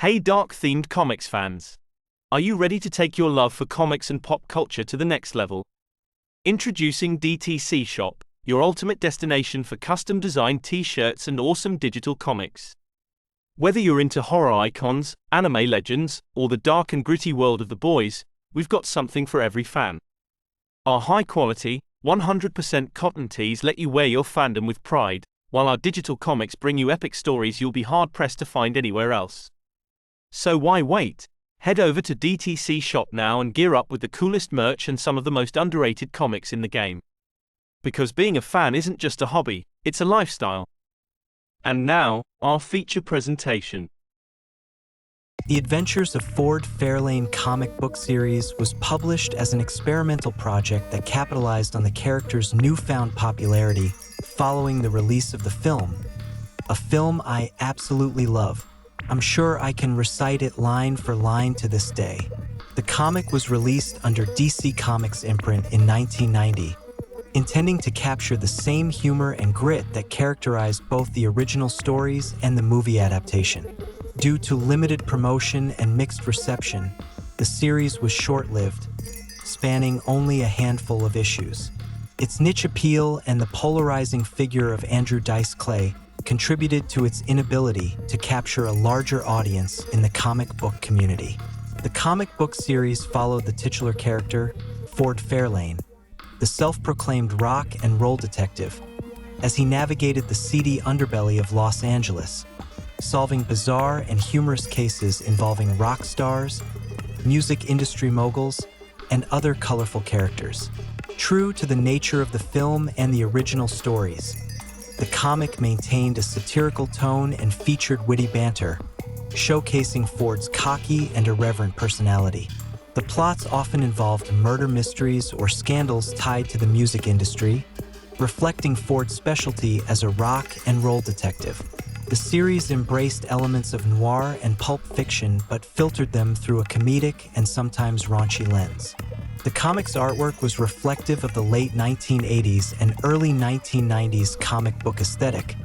Hey dark-themed comics fans! Are you ready to take your love for comics and pop culture to the next level? Introducing DTC Shop, your ultimate destination for custom-designed t-shirts and awesome digital comics. Whether you're into horror icons, anime legends, or the dark and gritty world of the boys, we've got something for every fan. Our high-quality, 100% cotton tees let you wear your fandom with pride, while our digital comics bring you epic stories you'll be hard-pressed to find anywhere else. So why wait? Head over to DTC Shop now and gear up with the coolest merch and some of the most underrated comics in the game. Because being a fan isn't just a hobby, it's a lifestyle. And now, our feature presentation. The Adventures of Ford Fairlane comic book series was published as an experimental project that capitalized on the character's newfound popularity following the release of the film, a film I absolutely love. I'm sure I can recite it line for line to this day. The comic was released under DC Comics imprint in 1990, intending to capture the same humor and grit that characterized both the original stories and the movie adaptation. Due to limited promotion and mixed reception, the series was short-lived, spanning only a handful of issues. Its niche appeal and the polarizing figure of Andrew Dice Clay contributed to its inability to capture a larger audience in the comic book community. The comic book series followed the titular character, Ford Fairlane, the self-proclaimed rock and roll detective, as he navigated the seedy underbelly of Los Angeles, solving bizarre and humorous cases involving rock stars, music industry moguls, and other colorful characters. True to the nature of the film and the original stories, the comic maintained a satirical tone and featured witty banter, showcasing Ford's cocky and irreverent personality. The plots often involved murder mysteries or scandals tied to the music industry, reflecting Ford's specialty as a rock and roll detective. The series embraced elements of noir and pulp fiction but filtered them through a comedic and sometimes raunchy lens. The comic's artwork was reflective of the late 1980s and early 1990s comic book aesthetic,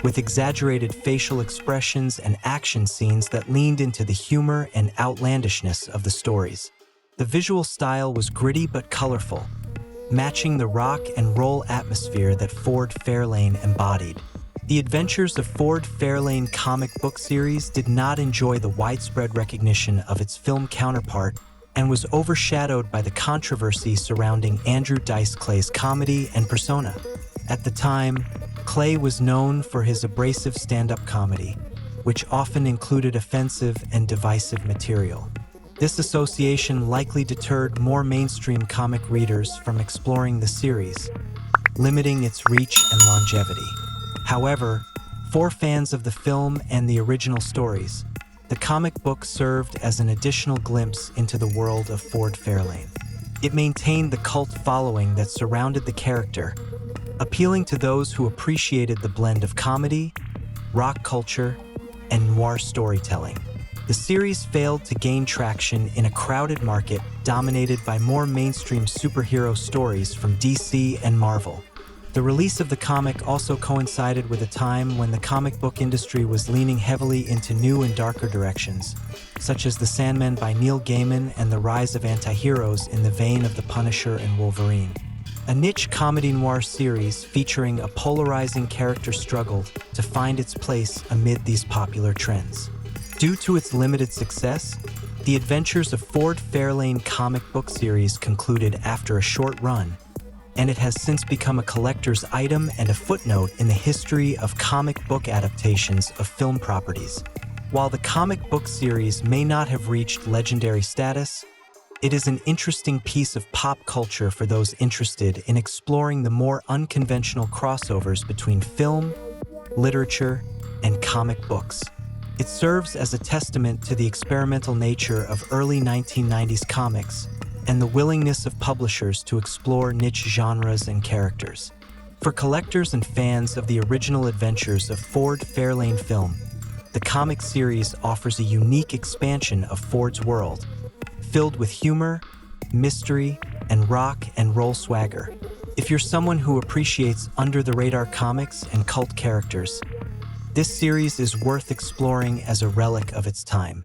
with exaggerated facial expressions and action scenes that leaned into the humor and outlandishness of the stories. The visual style was gritty but colorful, matching the rock and roll atmosphere that Ford Fairlane embodied. The Adventures of Ford Fairlane comic book series did not enjoy the widespread recognition of its film counterpart and was overshadowed by the controversy surrounding Andrew Dice Clay's comedy and persona. At the time, Clay was known for his abrasive stand-up comedy, which often included offensive and divisive material. This association likely deterred more mainstream comic readers from exploring the series, limiting its reach and longevity. However, for fans of the film and the original stories, the comic book served as an additional glimpse into the world of Ford Fairlane. It maintained the cult following that surrounded the character, appealing to those who appreciated the blend of comedy, rock culture, and noir storytelling. The series failed to gain traction in a crowded market dominated by more mainstream superhero stories from DC and Marvel. The release of the comic also coincided with a time when the comic book industry was leaning heavily into new and darker directions, such as The Sandman by Neil Gaiman and the rise of anti-heroes in the vein of The Punisher and Wolverine. A niche comedy noir series featuring a polarizing character struggled to find its place amid these popular trends. Due to its limited success, The Adventures of Ford Fairlane comic book series concluded after a short run, and it has since become a collector's item and a footnote in the history of comic book adaptations of film properties. While the comic book series may not have reached legendary status, it is an interesting piece of pop culture for those interested in exploring the more unconventional crossovers between film, literature, and comic books. It serves as a testament to the experimental nature of early 1990s comics and the willingness of publishers to explore niche genres and characters. For collectors and fans of the original Adventures of Ford Fairlane film, the comic series offers a unique expansion of Ford's world, filled with humor, mystery, and rock and roll swagger. If you're someone who appreciates under-the-radar comics and cult characters, this series is worth exploring as a relic of its time.